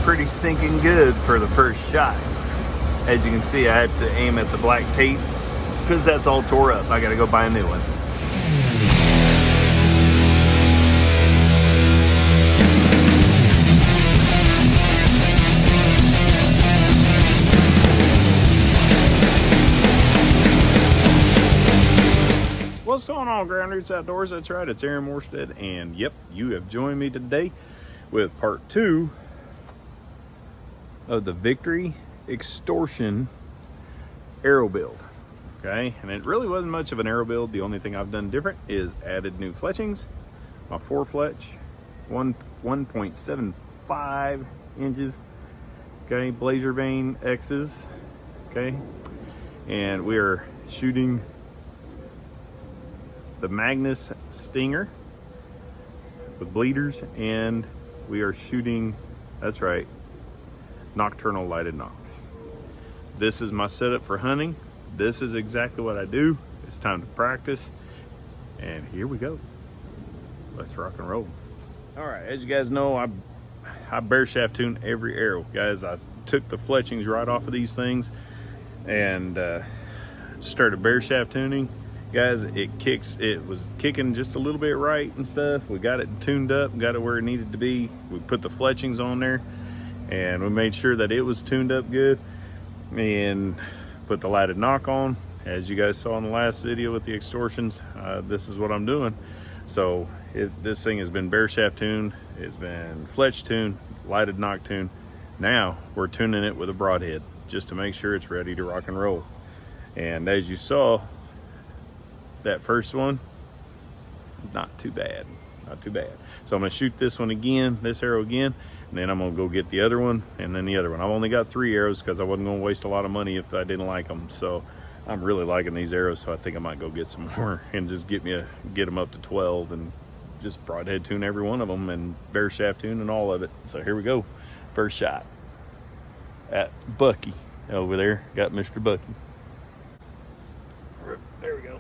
pretty stinking good for the first shot. As you can see, I have to aim at the black tape because that's all tore up. I gotta go buy a new one. What's going on, Ground Roots Outdoors? That's right, it's Aaron Morstead, and yep, you have joined me today with part 2 of the Victory Extorsion arrow build. Okay, and it really wasn't much of an arrow build. The only thing I've done different is added new fletchings. My 4-fletch, 1.75 inches. Okay, blazer vein X's. Okay, and we are shooting the Magnus Stinger with bleeders, and we are shooting, that's right, nocturnal lighted nocks. This is my setup for hunting. This is exactly what I do. It's time to practice, and here we go. Let's rock and roll. All right, as you guys know, I bare shaft tune every arrow. Guys, I took the fletchings right off of these things and started bare shaft tuning. Guys, it was kicking just a little bit right and stuff. We got it tuned up, got it where it needed to be. We put the fletchings on there and we made sure that it was tuned up good, and put the lighted nock on. As you guys saw in the last video with the Extorsions, this is what I'm doing. So this thing has been bare shaft tuned, it's been fletch tuned, lighted nock tuned. Now we're tuning it with a broadhead just to make sure it's ready to rock and roll. And as you saw, that first one, not too bad, not too bad. So I'm gonna shoot this one again, this arrow again, and then I'm gonna go get the other one and then the other one. I've only got 3 arrows because I wasn't gonna waste a lot of money if I didn't like them. So I'm really liking these arrows, so I think I might go get some more and just get them up to 12 and just broadhead tune every one of them and bare shaft tune and all of it. So here we go, first shot at Bucky over there. Got Mr. Bucky. There we go.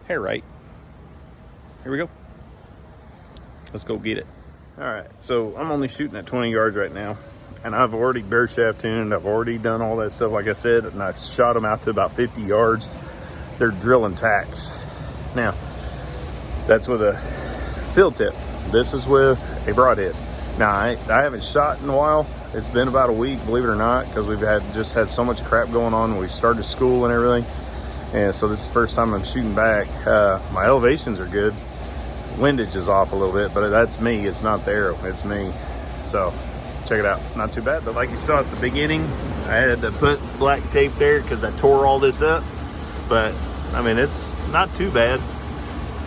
Hair right. Here we go. Let's go get it. All right, so I'm only shooting at 20 yards right now, and I've already bare shaft tuned. I've already done all that stuff, like I said, and I've shot them out to about 50 yards. They're drilling tacks. Now, that's with a field tip. This is with a broadhead. Now, I haven't shot in a while. It's been about a week, believe it or not, because we've just had so much crap going on. We started school and everything. And so this is the first time I'm shooting back. My elevations are good. Windage is off a little bit, but that's me. It's not the arrow, it's me. So check it out, not too bad. But like you saw at the beginning, I had to put black tape there because I tore all this up. But I mean, it's not too bad,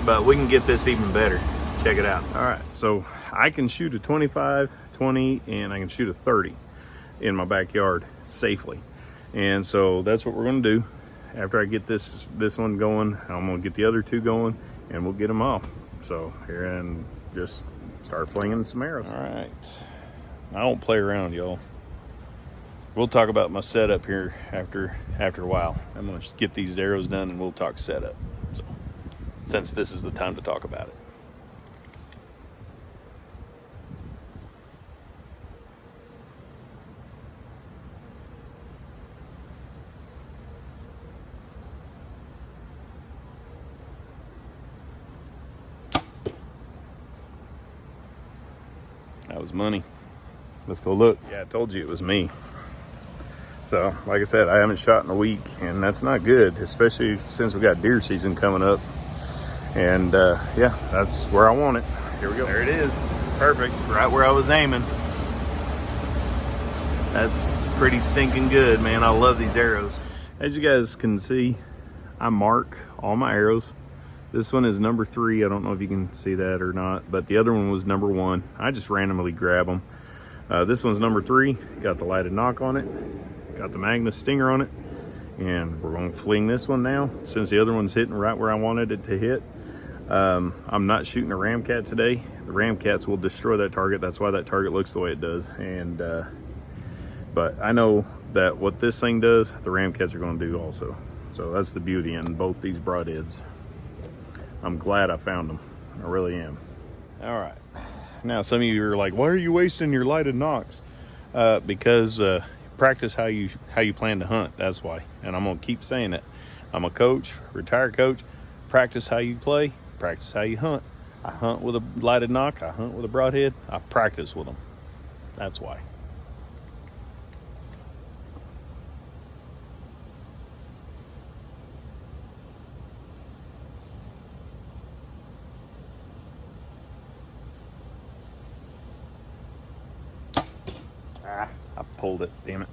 but we can get this even better. Check it out. All right, so I can shoot a 25, 20, and I can shoot a 30 in my backyard safely. And so that's what we're gonna do. After I get this one going, I'm gonna get the other 2 going, and we'll get them off. So here, and just start flinging some arrows. All right, I don't play around, y'all. We'll talk about my setup here after a while. I'm gonna get these arrows done and we'll talk setup. So, since this is the time to talk about it. That was money. Let's go look. Yeah, I told you it was me. So, like I said, I haven't shot in a week, and that's not good, especially since we got deer season coming up. And yeah, that's where I want it. Here we go. There it is. Perfect. Right where I was aiming. That's pretty stinking good, man. I love these arrows. As you guys can see, I mark all my arrows. This one is number 3. I don't know if you can see that or not, but the other one was number 1. I just randomly grab them. This one's number 3. Got the lighted nock on it. Got the Magnus Stinger on it. And we're going to fling this one now, since the other one's hitting right where I wanted it to hit. I'm not shooting a ramcat today. The ramcats will destroy that target. That's why that target looks the way it does. And But I know that what this thing does, the Ramcats are going to do also. So that's the beauty in both these broadheads. I'm glad I found them. I really am. All right. Now some of you are like, why are you wasting your lighted nocks? Because practice how you plan to hunt. That's why. And I'm gonna keep saying it. I'm a coach, retired coach. Practice how you play. Practice how you hunt. I hunt with a lighted nock. I hunt with a broadhead. I practice with them. That's why. I pulled it, damn it.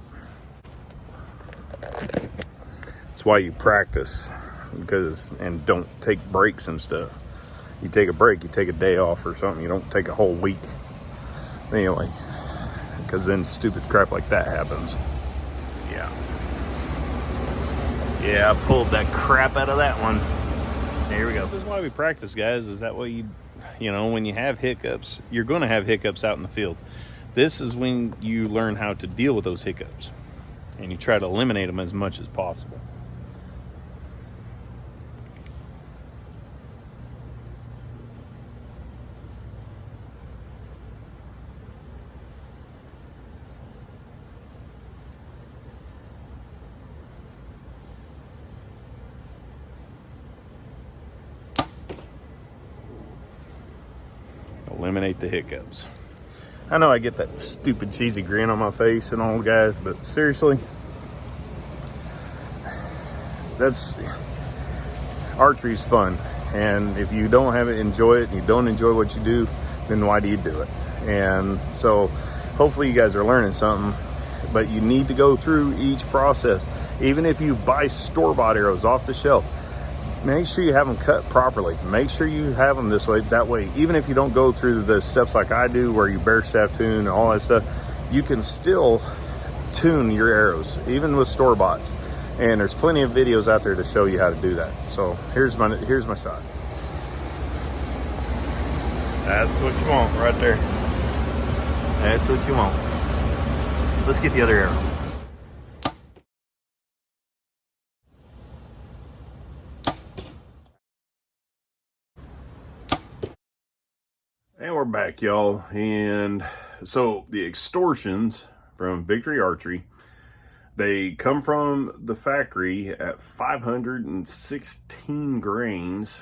That's why you practice, and don't take breaks and stuff. You take a break, you take a day off or something. You don't take a whole week. Anyway, because then stupid crap like that happens. Yeah, I pulled that crap out of that one. There we go. This is why we practice, guys, is that way you know, when you have hiccups, you're going to have hiccups out in the field. This is when you learn how to deal with those hiccups, and you try to eliminate them as much as possible. Eliminate the hiccups. I know I get that stupid cheesy grin on my face and all, guys, but seriously, archery's fun. And if you don't enjoy it, and you don't enjoy what you do, then why do you do it? And so hopefully you guys are learning something, but you need to go through each process. Even if you buy store-bought arrows off the shelf, make sure you have them cut properly. Make sure you have them this way. That way, even if you don't go through the steps like I do, where you bare shaft tune and all that stuff, you can still tune your arrows, even with store-boughts. And there's plenty of videos out there to show you how to do that. So here's my shot. That's what you want right there. That's what you want. Let's get the other arrow. And we're back, y'all. And so the Xtorsions from Victory Archery, they come from the factory at 516 grains.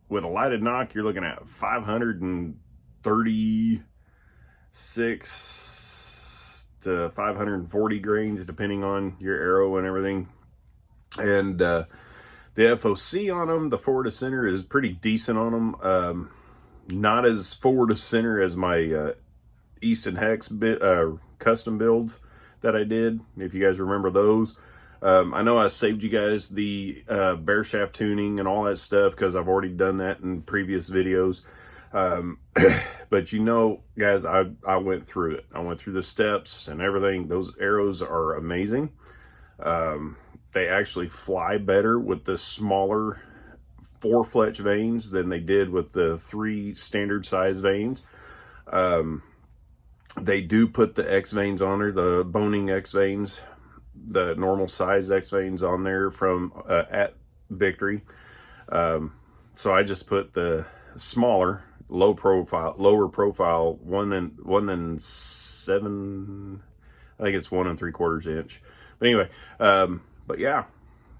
With a lighted nock, you're looking at 536 to 540 grains, depending on your arrow and everything. And the FOC on them, the forward to center, is pretty decent on them. Not as forward to center as my Easton Hex custom builds that I did, if you guys remember those. I know I saved you guys the bare shaft tuning and all that stuff, because I've already done that in previous videos. But you know, guys, I went through it. I went through the steps and everything. Those arrows are amazing. They actually fly better with the smaller 4 fletch vanes than they did with the 3 standard size vanes. They do put the X vanes on there, the boning X vanes, the normal size X vanes on there from at Victory. So I just put the smaller, lower profile 1 and 7. I think it's 1 3/4 inch. But anyway, but yeah,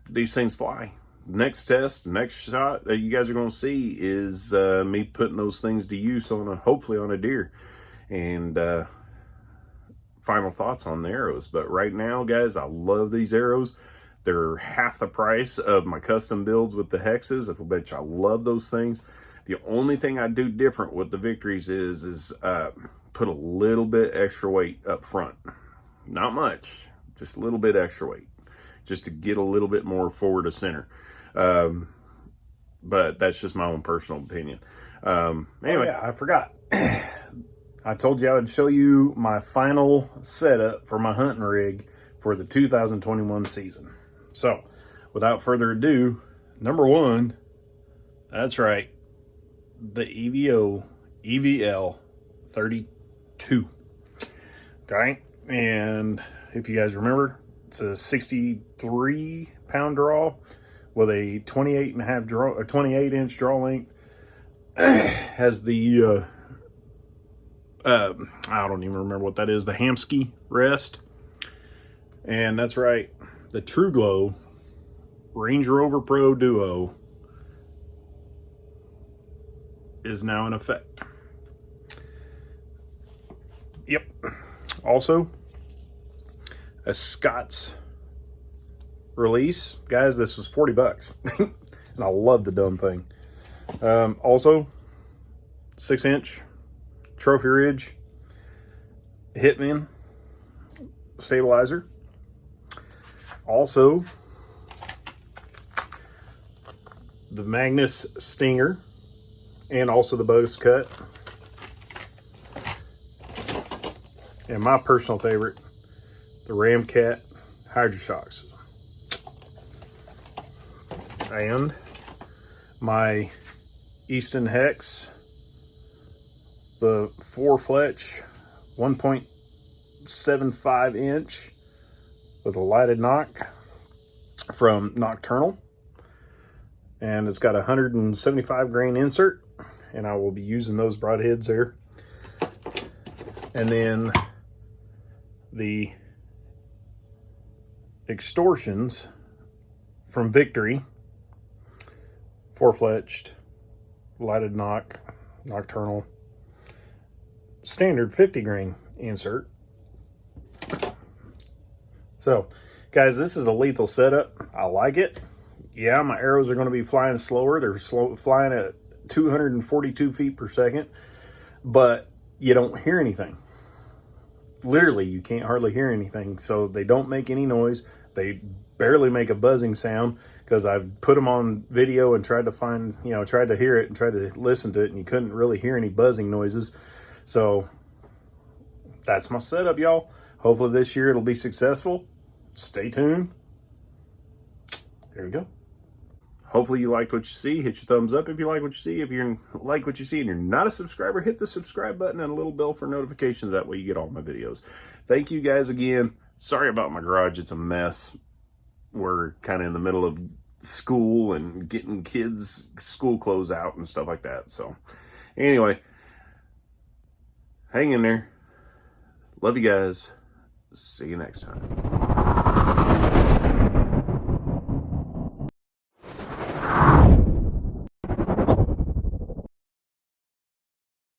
these things fly. Next test, next shot that you guys are going to see is me putting those things to use on hopefully on a deer. And final thoughts on the arrows. But right now, guys, I love these arrows. They're half the price of my custom builds with the hexes. I bet you I love those things. The only thing I do different with the Victories is put a little bit extra weight up front. Not much, just a little bit extra weight, just to get a little bit more forward to center. But that's just my own personal opinion. Anyway, oh yeah, I forgot. I told you I would show you my final setup for my hunting rig for the 2021 season. So, without further ado, number 1, that's right, the EVO EVL 32. Okay, and if you guys remember. It's a 63 pound draw with a 28 inch draw length. Has the I don't even remember what that is, the Hamsky rest. And that's right, the True Glow Range Rover Pro Duo is now in effect. Yep. Also, a Scott's release. Guys, this was 40 bucks. And I love the dumb thing. Also, 6-inch Trophy Ridge Hitman stabilizer. Also, the Magnus Stinger, and also the Bogus Cut. And my personal favorite, the Ramcat Hydroshocks. And my Easton Hex, the 4-fletch 1.75 inch with a lighted knock from Nocturnal. And it's got a 175 grain insert, and I will be using those broadheads there. And then the Xtorsions from Victory, 4-fletched, lighted knock, Nocturnal, standard 50 grain insert. So, guys, this is a lethal setup. I like it. Yeah, my arrows are going to be flying slower. They're flying at 242 feet per second, but you don't hear anything. Literally, you can't hardly hear anything. So they don't make any noise. They barely make a buzzing sound, because I've put them on video and tried to find, tried to hear it and tried to listen to it, and you couldn't really hear any buzzing noises. So that's my setup, y'all. Hopefully this year it'll be successful. Stay tuned. There we go. Hopefully you liked what you see. Hit your thumbs up if you like what you see. If you like what you see and you're not a subscriber, hit the subscribe button and a little bell for notifications. That way you get all my videos. Thank you guys again. Sorry about my garage. It's a mess. We're kind of in the middle of school and getting kids' school clothes out and stuff like that. So anyway, hang in there. Love you guys. See you next time.